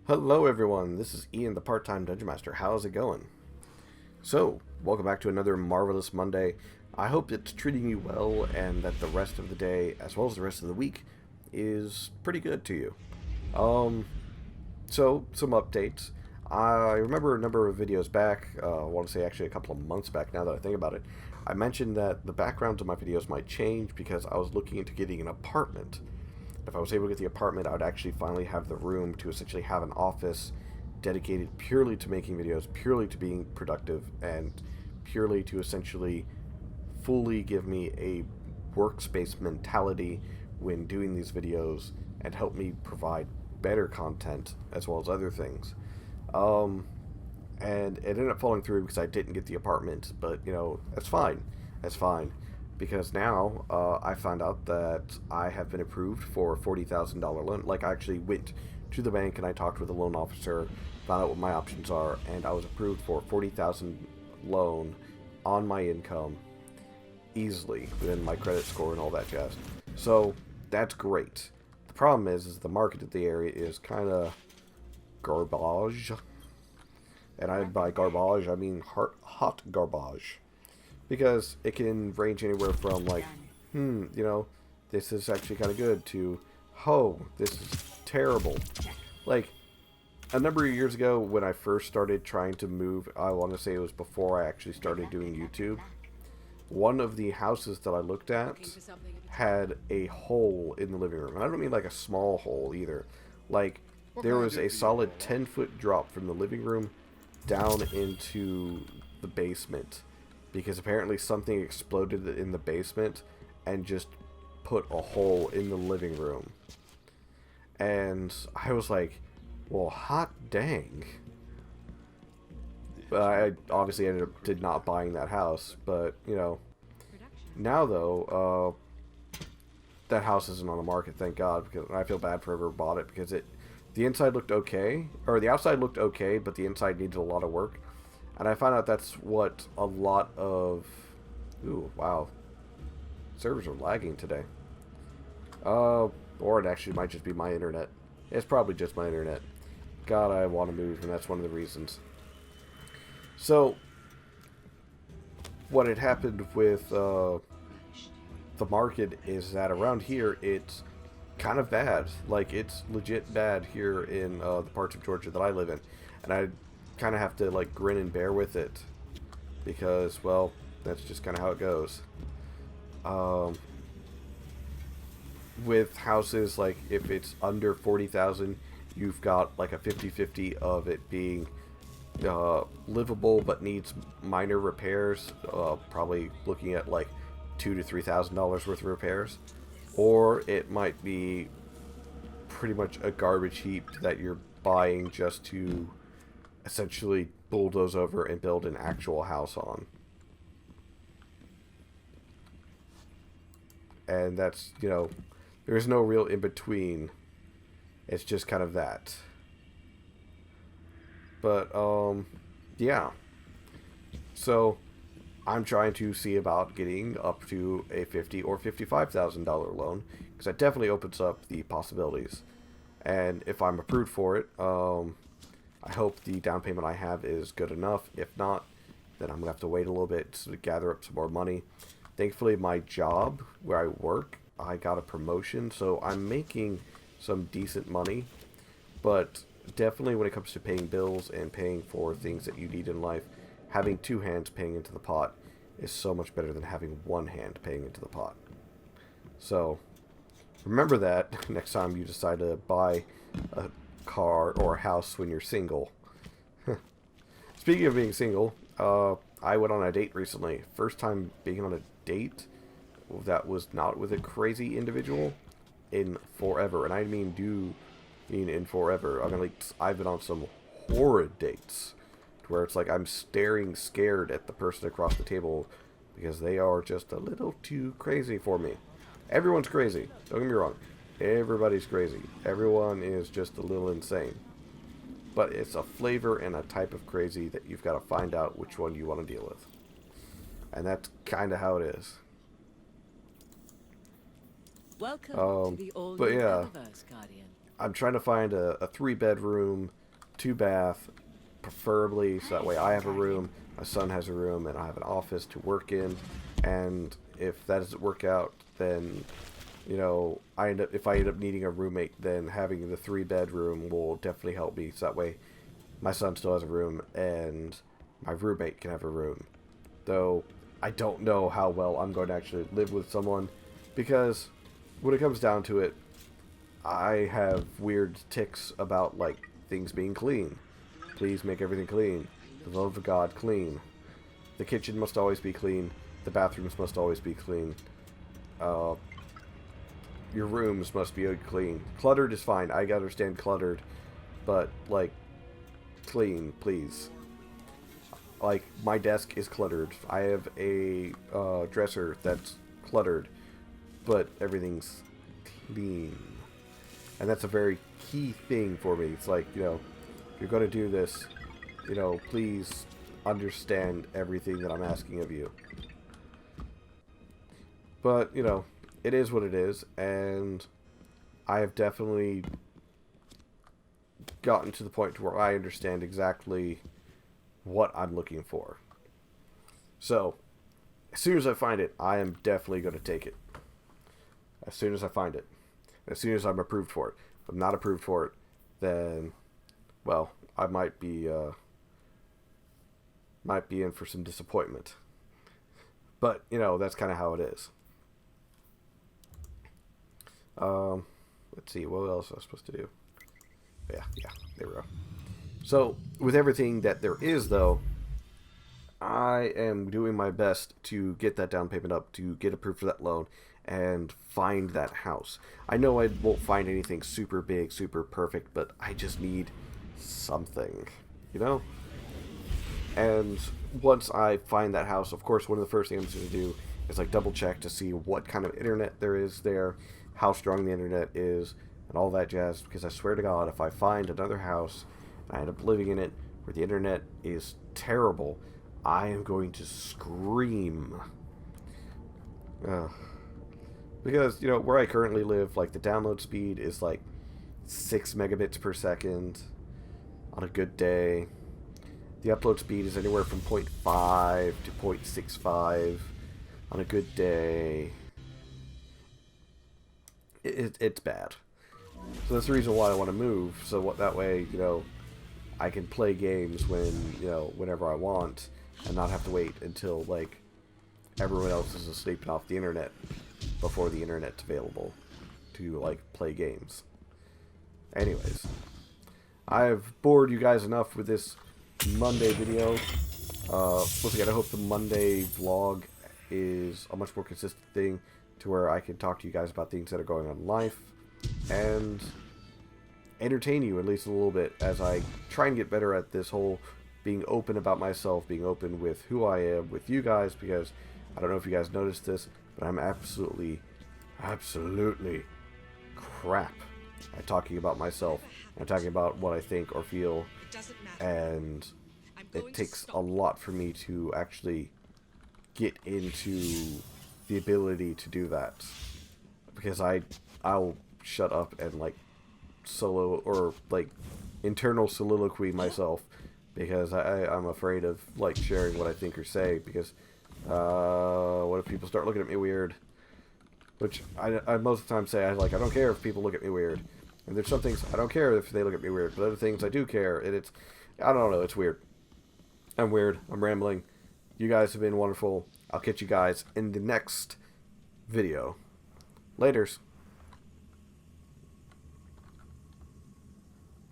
Hello everyone, this is Ian the Part-Time Dungeon Master. How's it going? So, welcome back to another marvelous Monday. I hope it's treating you well and that the rest of the day, as well as the rest of the week, is pretty good to you. Um, some updates. I remember a number of videos back, I want to say actually a couple of months back now that I think about it, I mentioned that the backgrounds of my videos might change because I was looking into getting an apartment. If I was able to get the apartment, I would actually finally have the room to essentially have an office dedicated purely to making videos, purely to being productive, and purely to essentially fully give me a workspace mentality when doing these videos and help me provide better content as well as other things. Um, and it ended up falling through because I didn't get the apartment, but that's fine. That's fine because now I found out that I have been approved for a $40,000 loan. Like, I actually went to the bank and I talked with the loan officer, found out what my options are, and I was approved for 40,000 loan on my income easily within my credit score and all that jazz. So that's great. The problem is the market of the area is kind of garbage, and by garbage I mean hot garbage, because it can range anywhere from like, this is actually kind of good to, oh, this is terrible. Like, a number of years ago when I first started trying to move, I want to say it was before I actually started doing YouTube, one of the houses that I looked at had a hole in the living room. And I don't mean like a small hole either. Like, there was a solid 10-foot drop from the living room down into the basement, because apparently something exploded in the basement and just put a hole in the living room. And I was like, well, hot dang. I obviously did not buying that house, but now though, that house isn't on the market, thank God, because I feel bad for whoever bought it, because the inside looked okay, or the outside looked okay, but the inside needed a lot of work. And I found out that's what a lot of... Ooh, wow. Servers are lagging today. Or it actually might just be my internet. It's probably just my internet. God, I want to move, and that's one of the reasons. So, what had happened with the market is that around here, it's kind of bad. Like, it's legit bad here in the parts of Georgia that I live in. And I kind of have to, like, grin and bear with it, because, well, that's just kind of how it goes. With houses, like, if it's under 40,000, you've got like a 50-50 of it being livable but needs minor repairs, probably looking at like $2,000 to $3,000 worth of repairs, or it might be pretty much a garbage heap that you're buying just to essentially bulldoze over and build an actual house on. And that's, there's no real in between. It's just kind of that. But, yeah. So, I'm trying to see about getting up to a $50,000 or $55,000 loan, because that definitely opens up the possibilities. And if I'm approved for it, I hope the down payment I have is good enough. If not, then I'm going to have to wait a little bit to gather up some more money. Thankfully, my job, where I work, I got a promotion, so I'm making some decent money. But definitely when it comes to paying bills and paying for things that you need in life, having two hands paying into the pot is so much better than having one hand paying into the pot. So, remember that next time you decide to buy a car or a house when you're single. Speaking of being single, I went on a date recently. First time being on a date that was not with a crazy individual in forever. And I mean in forever. I mean, like, I've been on some horrid dates where it's like I'm staring scared at the person across the table because they are just a little too crazy for me. Everyone's crazy. Don't get me wrong. Everybody's crazy. Everyone is just a little insane. But it's a flavor and a type of crazy that you've got to find out which one you want to deal with. And that's kind of how it is. Welcome to the But all-new yeah, Eververse, Guardian. I'm trying to find a 3-bedroom, 2-bath, preferably, so that way I have a room, my son has a room, and I have an office to work in. And if that doesn't work out, then, you know, if I end up needing a roommate, then having the 3-bedroom will definitely help me. So that way my son still has a room and my roommate can have a room. Though I don't know how well I'm going to actually live with someone, because when it comes down to it, I have weird tics about, like, things being clean. Please make everything clean. The love of God, clean. The kitchen must always be clean. The bathrooms must always be clean. Your rooms must be clean. Cluttered is fine. I understand cluttered. But, like, clean, please. Like, my desk is cluttered. I have a dresser that's cluttered. But everything's clean. And that's a very key thing for me. It's like, you know, if you're going to do this, you know, please understand everything that I'm asking of you. But, you know, it is what it is, and I have definitely gotten to the point where I understand exactly what I'm looking for. So, as soon as I find it, I am definitely going to take it. As soon as I find it. As soon as I'm approved for it. If I'm not approved for it, then, well, I might be in for some disappointment. But, you know, that's kind of how it is. Let's see, what else was I supposed to do? Yeah, there we go. So, with everything that there is, though, I am doing my best to get that down payment up, to get approved for that loan, and find that house. I know I won't find anything super big, super perfect, but I just need something, you know? And once I find that house, of course, one of the first things I'm going to do is, like, double check to see what kind of internet there is there, how strong the internet is, and all that jazz, because I swear to God, if I find another house and I end up living in it where the internet is terrible, I am going to scream. Because, you know, where I currently live, like, the download speed is like 6 megabits per second on a good day. The upload speed is anywhere from 0.5 to 0.65 on a good day. It's bad. So that's the reason why I want to move, so that way, you know, I can play games whenever I want, and not have to wait until, like, everyone else is asleep and off the internet before the internet's available to, like, play games. Anyways, I've bored you guys enough with this Monday video. Once again, I hope the Monday vlog is a much more consistent thing to where I can talk to you guys about things that are going on in life and entertain you at least a little bit as I try and get better at this whole being open about myself, being open with who I am with you guys, because I don't know if you guys noticed this, but I'm absolutely crap at talking about myself and talking about what I think or feel, and it takes a lot for me to actually get into the ability to do that, because I'll shut up and, like, solo or, like, internal soliloquy myself, because I'm afraid of, like, sharing what I think or say, because what if people start looking at me weird? Which I most of the time say, I don't care if people look at me weird. And there's some things I don't care if they look at me weird, but other things I do care, and I don't know, it's weird. I'm weird, I'm rambling. You guys have been wonderful. I'll catch you guys in the next video. Laters.